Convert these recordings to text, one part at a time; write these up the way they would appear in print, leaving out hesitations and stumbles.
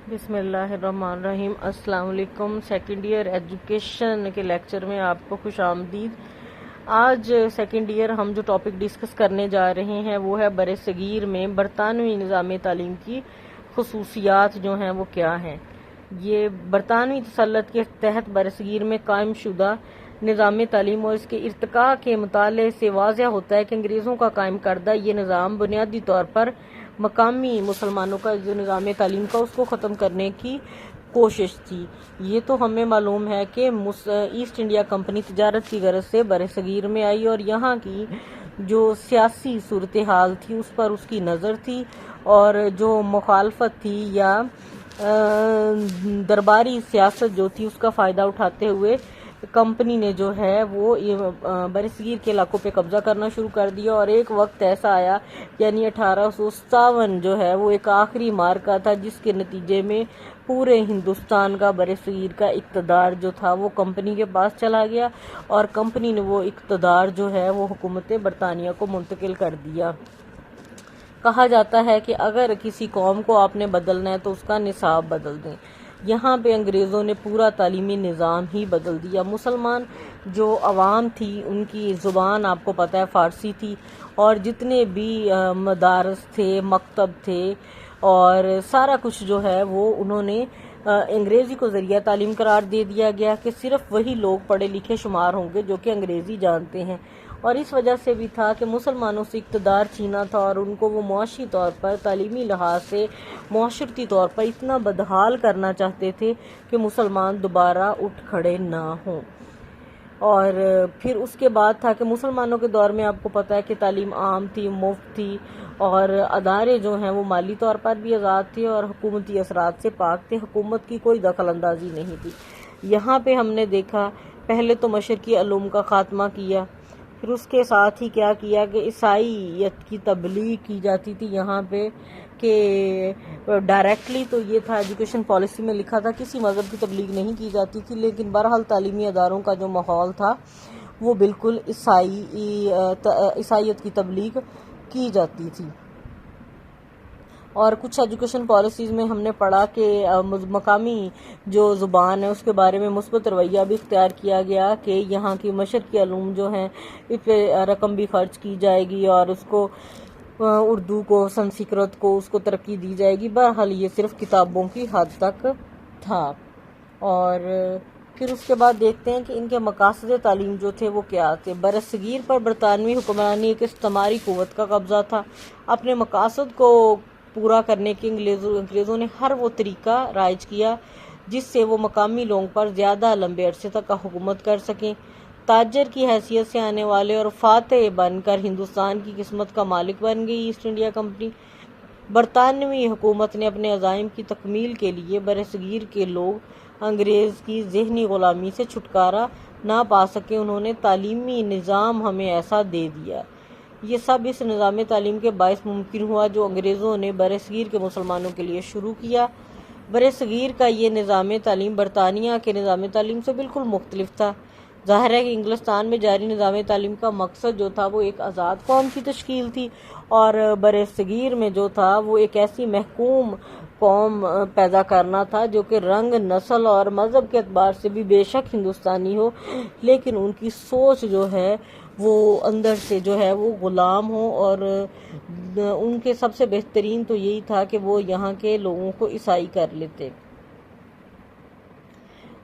بسم اللہ الرحمن الرحیم۔ السلام علیکم۔ سیکنڈ ایئر ایجوکیشن کے لیکچر میں آپ کو خوش آمدید۔ آج سیکنڈ ایئر ہم جو ٹاپک ڈسکس کرنے جا رہے ہیں وہ ہے بر صغیر میں برطانوی نظام تعلیم کی خصوصیات جو ہیں وہ کیا ہیں۔ یہ برطانوی تسلط کے تحت بر صغیر میں قائم شدہ نظام تعلیم اور اس کے ارتقاء کے مطالعے سے واضح ہوتا ہے کہ انگریزوں کا قائم کردہ یہ نظام بنیادی طور پر مقامی مسلمانوں کا جو نظام تعلیم کا اس کو ختم کرنے کی کوشش تھی۔ یہ تو ہمیں معلوم ہے کہ ایسٹ انڈیا کمپنی تجارت کی غرض سے بر صغیر میں آئی اور یہاں کی جو سیاسی صورتحال تھی اس پر اس کی نظر تھی، اور جو مخالفت تھی یا درباری سیاست جو تھی اس کا فائدہ اٹھاتے ہوئے کمپنی نے جو ہے وہ بر صغیر کے علاقوں پہ قبضہ کرنا شروع کر دیا، اور ایک وقت ایسا آیا یعنی 1857 جو ہے وہ ایک آخری مارکا تھا جس کے نتیجے میں پورے ہندوستان کا بر صغیر کا اقتدار جو تھا وہ کمپنی کے پاس چلا گیا، اور کمپنی نے وہ اقتدار جو ہے وہ حکومت برطانیہ کو منتقل کر دیا۔ کہا جاتا ہے کہ اگر کسی قوم کو آپ نے بدلنا ہے تو اس کا نصاب بدل دیں۔ یہاں پہ انگریزوں نے پورا تعلیمی نظام ہی بدل دیا۔ مسلمان جو عوام تھی ان کی زبان آپ کو پتہ ہے فارسی تھی، اور جتنے بھی مدارس تھے، مکتب تھے، اور سارا کچھ جو ہے وہ انہوں نے انگریزی کو ذریعہ تعلیم قرار دے دیا گیا کہ صرف وہی لوگ پڑھے لکھے شمار ہوں گے جو کہ انگریزی جانتے ہیں، اور اس وجہ سے بھی تھا کہ مسلمانوں سے اقتدار چھینا تھا اور ان کو وہ معاشی طور پر، تعلیمی لحاظ سے، معاشرتی طور پر اتنا بدحال کرنا چاہتے تھے کہ مسلمان دوبارہ اٹھ کھڑے نہ ہوں۔ اور پھر اس کے بعد تھا کہ مسلمانوں کے دور میں آپ کو پتہ ہے کہ تعلیم عام تھی، مفت تھی، اور ادارے جو ہیں وہ مالی طور پر بھی آزاد تھے اور حکومتی اثرات سے پاک تھے، حکومت کی کوئی دخل اندازی نہیں تھی۔ یہاں پہ ہم نے دیکھا پہلے تو مشرقی علوم کا خاتمہ کیا، پھر اس کے ساتھ ہی کیا کیا کہ عیسائیت کی تبلیغ کی جاتی تھی یہاں پہ، کہ ڈائریکٹلی تو یہ تھا ایجوکیشن پالیسی میں لکھا تھا کسی مذہب کی تبلیغ نہیں کی جاتی تھی، لیکن بہرحال تعلیمی اداروں کا جو ماحول تھا وہ بالکل عیسائیت کی تبلیغ کی جاتی تھی۔ اور کچھ ایجوکیشن پالیسیز میں ہم نے پڑھا کہ مقامی جو زبان ہے اس کے بارے میں مثبت رویہ بھی اختیار کیا گیا کہ یہاں کی مشرقی علوم جو ہیں اس پہ رقم بھی خرچ کی جائے گی، اور اس کو اردو کو، سنسکرت کو، اس کو ترقی دی جائے گی۔ بہرحال یہ صرف کتابوں کی حد تک تھا۔ اور پھر اس کے بعد دیکھتے ہیں کہ ان کے مقاصد تعلیم جو تھے وہ کیا تھے۔ بر صغیر پر برطانوی حکمرانی ایک استعماری قوت کا قبضہ تھا۔ اپنے مقاصد کو پورا کرنے کے انگریزوں نے ہر وہ طریقہ رائج کیا جس سے وہ مقامی لوگوں پر زیادہ لمبے عرصے تک حکومت کر سکیں۔ تاجر کی حیثیت سے آنے والے اور فاتح بن کر ہندوستان کی قسمت کا مالک بن گئی ایسٹ انڈیا کمپنی۔ برطانوی حکومت نے اپنے عزائم کی تکمیل کے لیے بر صغیر کے لوگ انگریز کی ذہنی غلامی سے چھٹکارا نہ پا سکے، انہوں نے تعلیمی نظام ہمیں ایسا دے دیا۔ یہ سب اس نظام تعلیم کے باعث ممکن ہوا جو انگریزوں نے بر صغیر کے مسلمانوں کے لیے شروع کیا۔ بر صغیر کا یہ نظام تعلیم برطانیہ کے نظام تعلیم سے بالکل مختلف تھا۔ ظاہر ہے کہ انگلستان میں جاری نظام تعلیم کا مقصد جو تھا وہ ایک آزاد قوم کی تشکیل تھی، اور بر صغیر میں جو تھا وہ ایک ایسی محکوم قوم پیدا کرنا تھا جو کہ رنگ، نسل اور مذہب کے اعتبار سے بھی بے شک ہندوستانی ہو، لیکن ان کی سوچ جو ہے وہ اندر سے جو ہے وہ غلام ہو، اور ان کے سب سے بہترین تو یہی تھا کہ وہ یہاں کے لوگوں کو عیسائی کر لیتے۔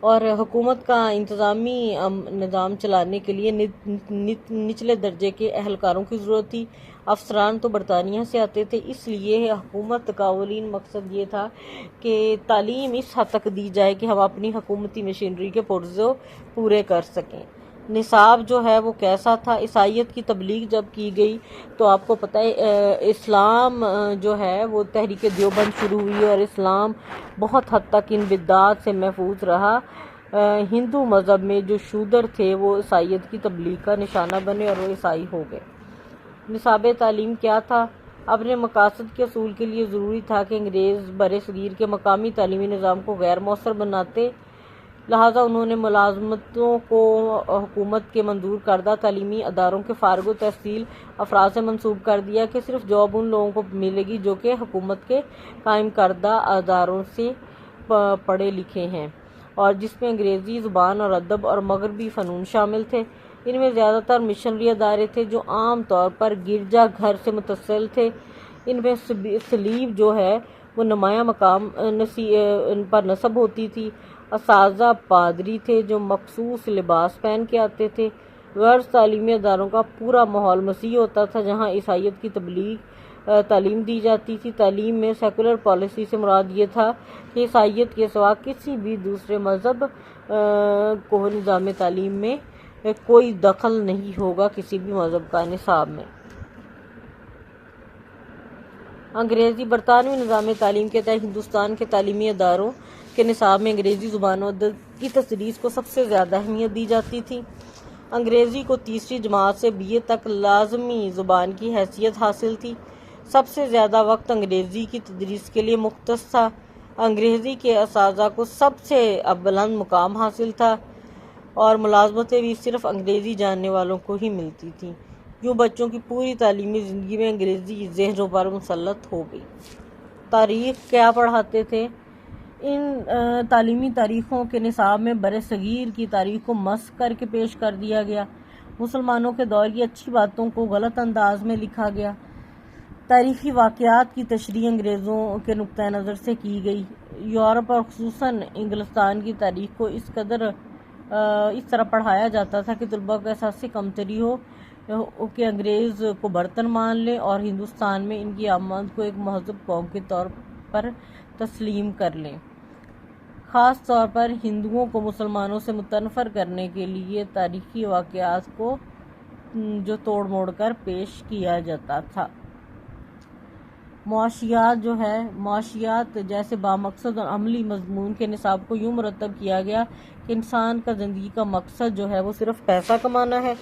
اور حکومت کا انتظامی نظام چلانے کے لیے نچلے درجے کے اہلکاروں کی ضرورت تھی۔ افسران تو برطانیہ سے آتے تھے، اس لیے حکومت کا اولین مقصد یہ تھا کہ تعلیم اس حد تک دی جائے کہ ہم اپنی حکومتی مشینری کے پرزے پورے کر سکیں۔ نصاب جو ہے وہ کیسا تھا؟ عیسائیت کی تبلیغ جب کی گئی تو آپ کو پتہ ہے اسلام جو ہے وہ تحریک دیوبند شروع ہوئی، اور اسلام بہت حد تک ان بدعات سے محفوظ رہا۔ ہندو مذہب میں جو شودر تھے وہ عیسائیت کی تبلیغ کا نشانہ بنے اور وہ عیسائی ہو گئے۔ نصاب تعلیم کیا تھا؟ اپنے مقاصد کے حصول کے لیے ضروری تھا کہ انگریز بر صغیر کے مقامی تعلیمی نظام کو غیر مؤثر بناتے، لہٰذا انہوں نے ملازمتوں کو حکومت کے منظور کردہ تعلیمی اداروں کے فارغ التحصیل افراد سے منسوب کر دیا کہ صرف جاب ان لوگوں کو ملے گی جو کہ حکومت کے قائم کردہ اداروں سے پڑھے لکھے ہیں اور جس میں انگریزی زبان اور ادب اور مغربی فنون شامل تھے۔ ان میں زیادہ تر مشنری ادارے تھے جو عام طور پر گرجا گھر سے متصل تھے۔ ان میں سلیب جو ہے وہ نمایاں مقام پر نصب ہوتی تھی۔ اساتذہ پادری تھے جو مخصوص لباس پہن کے آتے تھے۔ غیر تعلیمی اداروں کا پورا ماحول مسیحی ہوتا تھا جہاں عیسائیت کی تعلیم دی جاتی تھی۔ تعلیم میں سیکولر پالیسی سے مراد یہ تھا کہ عیسائیت کے سوا کسی بھی دوسرے مذہب کو نظام تعلیم میں کوئی دخل نہیں ہوگا کسی بھی مذہب کا نصاب میں۔ انگریزی برطانوی نظام تعلیم کے تحت ہندوستان کے تعلیمی اداروں کے نصاب میں انگریزی زبان و ادب کی تدریس کو سب سے زیادہ اہمیت دی جاتی تھی۔ انگریزی کو تیسری جماعت سے BA تک لازمی زبان کی حیثیت حاصل تھی۔ سب سے زیادہ وقت انگریزی کی تدریس کے لیے مختص تھا۔ انگریزی کے اساتذہ کو سب سے بلند مقام حاصل تھا اور ملازمتیں بھی صرف انگریزی جاننے والوں کو ہی ملتی تھیں۔ یوں بچوں کی پوری تعلیمی زندگی میں انگریزی ذہنوں پر مسلط ہو گئی۔ تاریخ کیا پڑھاتے تھے؟ ان تعلیمی تاریخوں کے نصاب میں برصغیر کی تاریخ کو مسخ کر کے پیش کر دیا گیا۔ مسلمانوں کے دور کی اچھی باتوں کو غلط انداز میں لکھا گیا۔ تاریخی واقعات کی تشریح انگریزوں کے نقطۂ نظر سے کی گئی۔ یورپ اور خصوصاً انگلستان کی تاریخ کو اس طرح پڑھایا جاتا تھا کہ طلباء کو احساس کمتری ہو کہ انگریز کو برتن مان لیں اور ہندوستان میں ان کی آمد کو ایک مہذب قوم کے طور پر تسلیم کر لیں۔ خاص طور پر ہندوؤں کو مسلمانوں سے متنفر کرنے کے لیے تاریخی واقعات کو جو توڑ موڑ کر پیش کیا جاتا تھا۔ معاشیات جیسے بامقصد اور عملی مضمون کے نصاب کو یوں مرتب کیا گیا کہ انسان کا زندگی کا مقصد جو ہے وہ صرف پیسہ کمانا ہے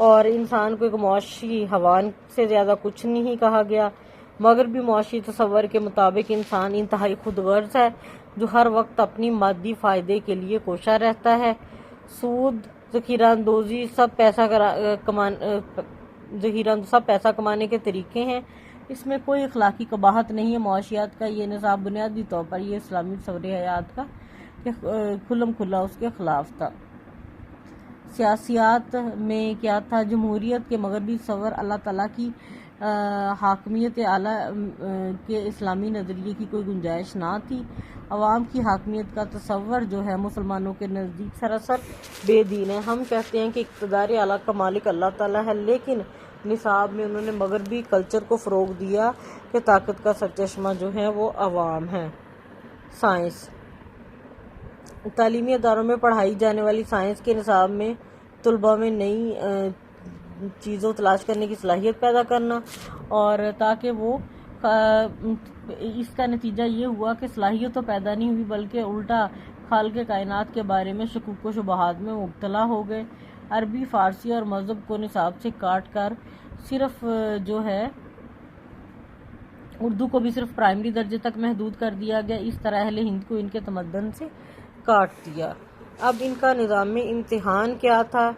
اور انسان کو ایک معاشی حیوان سے زیادہ کچھ نہیں کہا گیا۔ مغربی معاشی تصور کے مطابق انسان انتہائی خود غرض ہے جو ہر وقت اپنی مادی فائدے کے لیے کوشاں رہتا ہے۔ سود، ذخیرہ اندوزی سب پیسہ کمانے کے طریقے ہیں۔ اس میں کوئی اخلاقی قباحت نہیں ہے۔ معاشیات کا یہ نصاب بنیادی طور پر یہ اسلامی تصور حیات کا کھلم کھلا اس کے خلاف تھا۔ سیاسیات میں کیا تھا؟ جمہوریت کے مغربی تصور اللہ تعالیٰ کی حاکمیت اعلیٰ کے اسلامی نظریے کی کوئی گنجائش نہ تھی۔ عوام کی حاکمیت کا تصور جو ہے مسلمانوں کے نزدیک سراسر بے دین ہے۔ ہم کہتے ہیں کہ اقتدار اعلیٰ کا مالک اللہ تعالیٰ ہے، لیکن نصاب میں انہوں نے مغربی کلچر کو فروغ دیا کہ طاقت کا سرچشمہ جو ہے وہ عوام ہے۔ سائنس، تعلیمی اداروں میں پڑھائی جانے والی سائنس کے نصاب میں طلباء میں نئی چیزوں تلاش کرنے کی صلاحیت پیدا کرنا، اور تاکہ وہ اس کا نتیجہ یہ ہوا کہ صلاحیت تو پیدا نہیں ہوئی بلکہ الٹا خالق کائنات کے بارے میں شکوک و شبہات میں مبتلا ہو گئے۔ عربی، فارسی اور مذہب کو نصاب سے کاٹ کر صرف جو ہے اردو کو بھی صرف پرائمری درجے تک محدود کر دیا گیا۔ اس طرح اہل ہند کو ان کے تمدن سے کاٹ دیا۔ اب ان کا نظام امتحان کیا تھا؟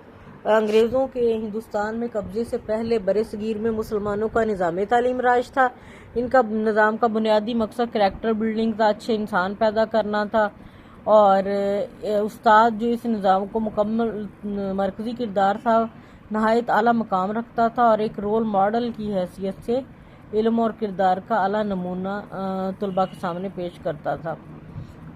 انگریزوں کے ہندوستان میں قبضے سے پہلے برصغیر میں مسلمانوں کا نظام تعلیم رائج تھا۔ ان کا نظام کا بنیادی مقصد کریکٹر بلڈنگ تھا، اچھے انسان پیدا کرنا تھا، اور استاد جو اس نظام کو مکمل مرکزی کردار تھا نہایت اعلیٰ مقام رکھتا تھا اور ایک رول ماڈل کی حیثیت سے علم اور کردار کا اعلیٰ نمونہ طلباء کے سامنے پیش کرتا تھا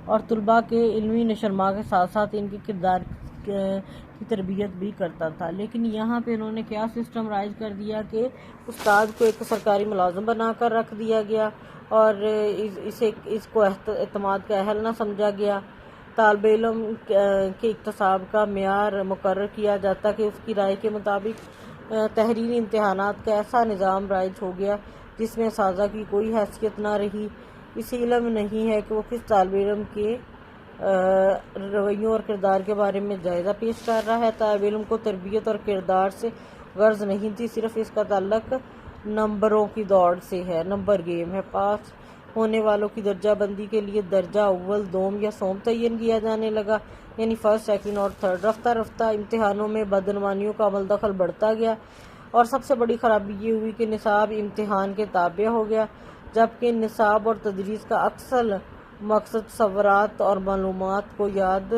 اور طلباء کے علمی نشرما کے ساتھ ساتھ ان کے کردار کی تربیت بھی کرتا تھا۔ لیکن یہاں پہ انہوں نے کیا سسٹم رائج کر دیا کہ استاد کو ایک سرکاری ملازم بنا کر رکھ دیا گیا اور اس کو اعتماد کا اہل نہ سمجھا گیا۔ طالب علم کے اکتساب کا معیار مقرر کیا جاتا کہ اس کی رائے کے مطابق تحریری امتحانات کا ایسا نظام رائج ہو گیا جس میں اساتذہ کی کوئی حیثیت نہ رہی۔ اسے علم نہیں ہے کہ وہ کس طالب علم کے رویوں اور کردار کے بارے میں جائزہ پیش کر رہا ہے۔ طالب علم کو تربیت اور کردار سے غرض نہیں تھی، صرف اس کا تعلق نمبروں کی دوڑ سے ہے، نمبر گیم ہے۔ پاس ہونے والوں کی درجہ بندی کے لیے درجہ اول، دوم یا سوم تعین کیا جانے لگا، یعنی فرسٹ، سیکنڈ اور تھرڈ۔ رفتہ رفتہ امتحانوں میں بدعنوانیوں کا عمل دخل بڑھتا گیا اور سب سے بڑی خرابی یہ ہوئی کہ نصاب امتحان کے تابع ہو گیا، جبکہ نصاب اور تدریس کا مقصد تصورات اور معلومات کو یاد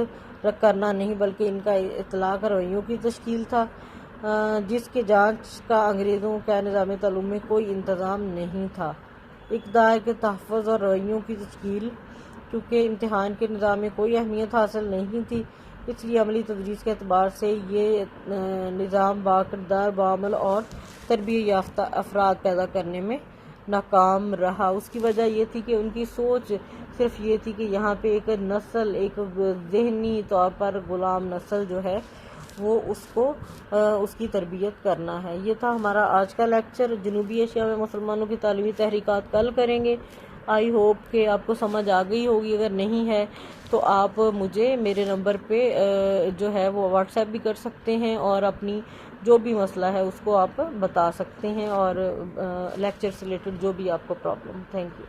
رکھ کرنا نہیں بلکہ ان کا اطلاق رویوں کی تشکیل تھا، جس کے جانچ کا انگریزوں کا نظام تعلیم میں کوئی انتظام نہیں تھا۔ اقدار کے تحفظ اور رویوں کی تشکیل، کیونکہ امتحان کے نظام میں کوئی اہمیت حاصل نہیں تھی، اس لیے عملی تدریس کے اعتبار سے یہ نظام باکردار بعمل اور تربیت یافتہ افراد پیدا کرنے میں ناکام رہا۔ اس کی وجہ یہ تھی کہ ان کی سوچ صرف یہ تھی کہ یہاں پہ ایک نسل، ایک ذہنی طور پر غلام نسل جو ہے وہ اس کی تربیت کرنا ہے۔ یہ تھا ہمارا آج کا لیکچر۔ جنوبی ایشیا میں مسلمانوں کی تعلیمی تحریکات کل کریں گے۔ آئی ہوپ کہ آپ کو سمجھ آ گئی ہوگی، اگر نہیں ہے تو آپ مجھے میرے نمبر پہ جو ہے وہ واٹس ایپ بھی کر سکتے ہیں اور اپنی جو بھی مسئلہ ہے اس کو آپ بتا سکتے ہیں، اور لیکچر سے ریلیٹڈ جو بھی آپ کو پرابلم۔ Thank you.